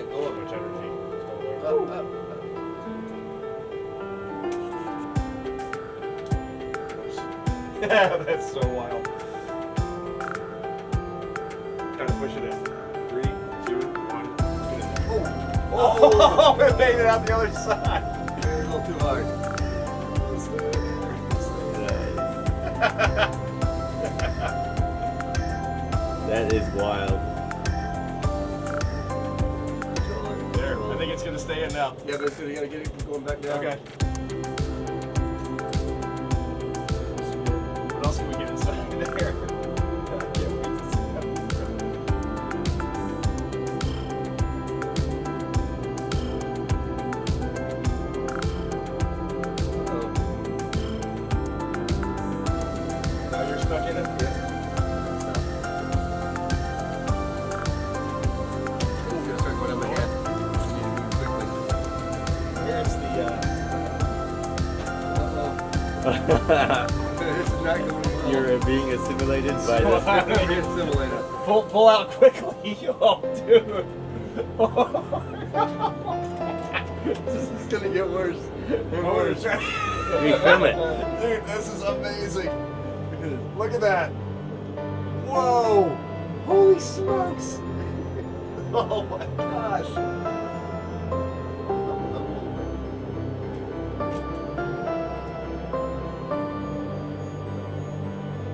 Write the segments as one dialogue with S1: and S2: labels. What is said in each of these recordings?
S1: let go of
S2: Much energy.
S1: Up.
S2: Yeah, that's so wild. Gotta push it in. 3, 2, 1. Get in there. Oh, it made it out the other side.
S1: A little too hard.
S3: That is wild.
S2: There, I think it's gonna stay in now.
S1: Yeah, but it's gonna get it going back down.
S2: Okay. What else can we get inside there? I can't wait to see that. Now you're stuck in it?
S1: Yeah. It's gonna start going up ahead. You need to move quickly.
S2: Here's the,
S1: This is not going well.
S3: You're being assimilated by
S2: So
S3: this.
S2: hot.
S1: You're assimilated.
S2: pull out quickly. Oh, dude.
S1: This is gonna get worse and worse.
S3: We film it.
S2: Dude, this is amazing. Look at that. Whoa. Holy smokes. Oh my gosh.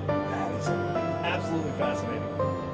S2: That is absolutely fascinating.